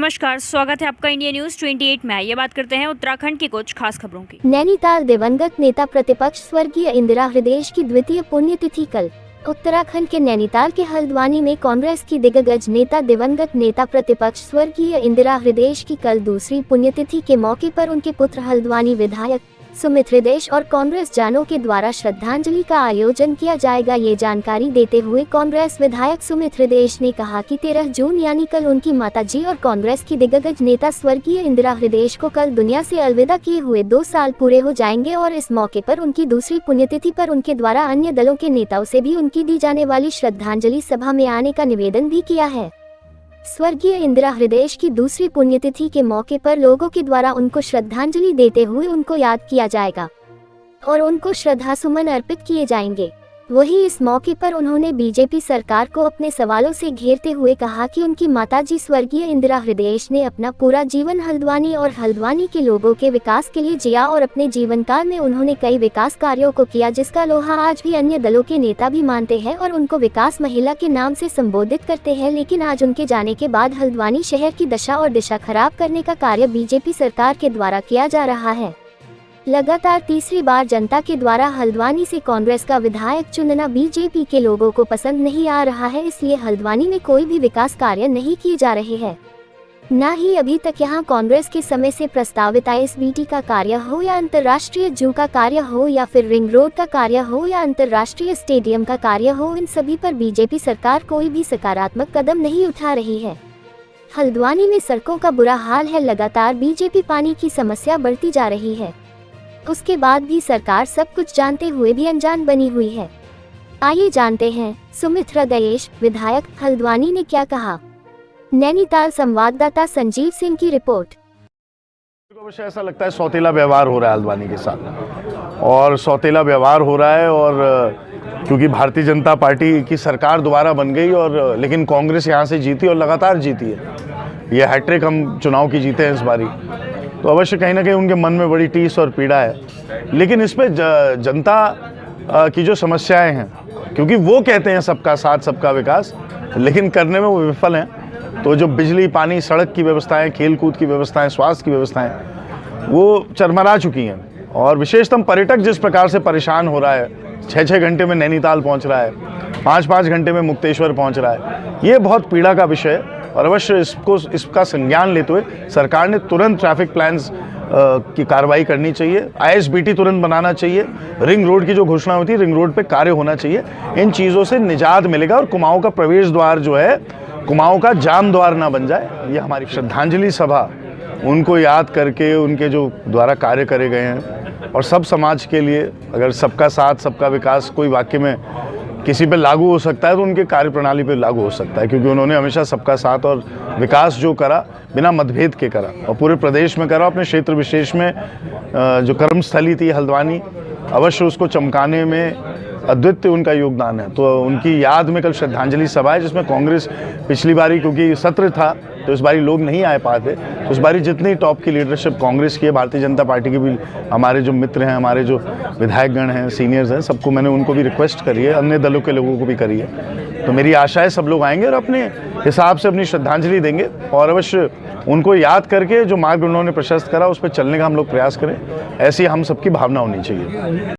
नमस्कार, स्वागत है आपका इंडिया न्यूज 28 में। ये बात करते हैं उत्तराखंड की कुछ खास खबरों की। नैनीताल दिवंगत नेता प्रतिपक्ष स्वर्गीय इंदिरा हृदयेश की द्वितीय पुण्यतिथि कल। उत्तराखंड के नैनीताल के हल्द्वानी में कांग्रेस की दिग्गज नेता दिवंगत नेता प्रतिपक्ष स्वर्गीय इंदिरा हृदयेश की कल दूसरी पुण्यतिथि के मौके पर उनके पुत्र हल्द्वानी विधायक सुमित हृदयेश और कांग्रेस जानों के द्वारा श्रद्धांजलि का आयोजन किया जाएगा। ये जानकारी देते हुए कांग्रेस विधायक सुमित हृदयेश ने कहा कि 13 जून यानी कल उनकी माताजी और कांग्रेस की दिग्गज नेता स्वर्गीय इंदिरा हृदयेश को कल दुनिया से अलविदा किए हुए 2 साल पूरे हो जाएंगे और इस मौके पर उनकी दूसरी पुण्यतिथि पर उनके द्वारा अन्य दलों के नेताओं से भी उनकी दी जाने वाली श्रद्धांजलि सभा में आने का निवेदन भी किया है। स्वर्गीय इंदिरा हृदयेश की दूसरी पुण्यतिथि के मौके पर लोगों के द्वारा उनको श्रद्धांजलि देते हुए उनको याद किया जाएगा और उनको श्रद्धासुमन अर्पित किए जाएंगे। वहीं इस मौके पर उन्होंने बीजेपी सरकार को अपने सवालों से घेरते हुए कहा कि उनकी माताजी स्वर्गीय इंदिरा हृदयेश ने अपना पूरा जीवन हल्द्वानी और हल्द्वानी के लोगों के विकास के लिए जिया और अपने जीवन काल में उन्होंने कई विकास कार्यों को किया जिसका लोहा आज भी अन्य दलों के नेता भी मानते हैं और उनको विकास महिला के नाम से संबोधित करते हैं। लेकिन आज उनके जाने के बाद हल्द्वानी शहर की दशा और दिशा खराब करने का कार्य बीजेपी सरकार के द्वारा किया जा रहा है। लगातार तीसरी बार जनता के द्वारा हल्द्वानी से कांग्रेस का विधायक चुनना बीजेपी के लोगों को पसंद नहीं आ रहा है, इसलिए हल्द्वानी में कोई भी विकास कार्य नहीं किए जा रहे हैं। न ही अभी तक यहां कांग्रेस के समय से प्रस्तावित ISBT का कार्य हो या अंतर्राष्ट्रीय जू का कार्य हो या फिर रिंग रोड का कार्य हो या अंतर्राष्ट्रीय स्टेडियम का कार्य हो, इन सभी पर बीजेपी सरकार कोई भी सकारात्मक कदम नहीं उठा रही है। हल्द्वानी में सड़कों का बुरा हाल है। लगातार बीजेपी पानी की समस्या बढ़ती जा रही है। उसके बाद भी सरकार सब कुछ जानते हुए भी अनजान बनी हुई है। आइए जानते हैं सुमित हृदयेश विधायक हल्द्वानी ने क्या कहा। नैनीताल संवाददाता संजीव सिंह की रिपोर्ट। अवश्य ऐसा लगता है सौतेला व्यवहार हो रहा है हल्द्वानी के साथ, और सौतेला व्यवहार हो रहा है और क्योंकि भारतीय जनता पार्टी की सरकार दोबारा बन गई और लेकिन कांग्रेस यहाँ से जीती और लगातार जीती है। ये हैट्रिक हम चुनाव की जीते हैं इस बारी, तो अवश्य कहीं ना कहीं उनके मन में बड़ी टीस और पीड़ा है। लेकिन इस पे जनता की जो समस्याएं हैं, क्योंकि वो कहते हैं सबका साथ सबका विकास, लेकिन करने में वो विफल हैं। तो जो बिजली, पानी, सड़क की व्यवस्थाएं, खेलकूद की व्यवस्थाएं, स्वास्थ्य की व्यवस्थाएं, वो चरमरा चुकी हैं। और विशेषतम पर्यटक जिस प्रकार से परेशान हो रहा है, 6-6 घंटे में नैनीताल पहुँच रहा है, 5-5 घंटे में मुक्तेश्वर पहुँच रहा है, ये बहुत पीड़ा का विषय है। और अवश्य इसका संज्ञान लेते हुए सरकार ने तुरंत ट्रैफिक प्लान्स की कार्रवाई करनी चाहिए, ISBT तुरंत बनाना चाहिए, रिंग रोड की जो घोषणा होती है रिंग रोड पे कार्य होना चाहिए। इन चीज़ों से निजात मिलेगा और कुमाऊं का प्रवेश द्वार जो है कुमाऊं का जाम द्वार ना बन जाए। ये हमारी श्रद्धांजलि सभा उनको याद करके उनके जो द्वारा कार्य करे गए हैं और सब समाज के लिए, अगर सबका साथ सबका विकास कोई वाक्य में किसी पे लागू हो सकता है तो उनके कार्यप्रणाली पे लागू हो सकता है, क्योंकि उन्होंने हमेशा सबका साथ और विकास जो करा बिना मतभेद के करा और पूरे प्रदेश में करा। अपने क्षेत्र विशेष में जो कर्मस्थली थी हल्द्वानी, अवश्य उसको चमकाने में अद्वितीय उनका योगदान है। तो उनकी याद में कल श्रद्धांजलि सभा है, जिसमें कांग्रेस पिछली बारी क्योंकि सत्र था तो इस बारी लोग नहीं आ पाते, तो इस बारी जितनी टॉप की लीडरशिप कांग्रेस की है, भारतीय जनता पार्टी के भी हमारे जो मित्र हैं, हमारे जो विधायकगण हैं, सीनियर्स हैं, सबको मैंने उनको भी रिक्वेस्ट करी है, अन्य दलों के लोगों को भी करी है। तो मेरी आशा है सब लोग आएंगे और अपने हिसाब से अपनी श्रद्धांजलि देंगे और अवश्य उनको याद करके जो मार्ग उन्होंने प्रशस्त करा उस पर चलने का हम लोग प्रयास करें। ऐसी हम सबकी भावना होनी चाहिए।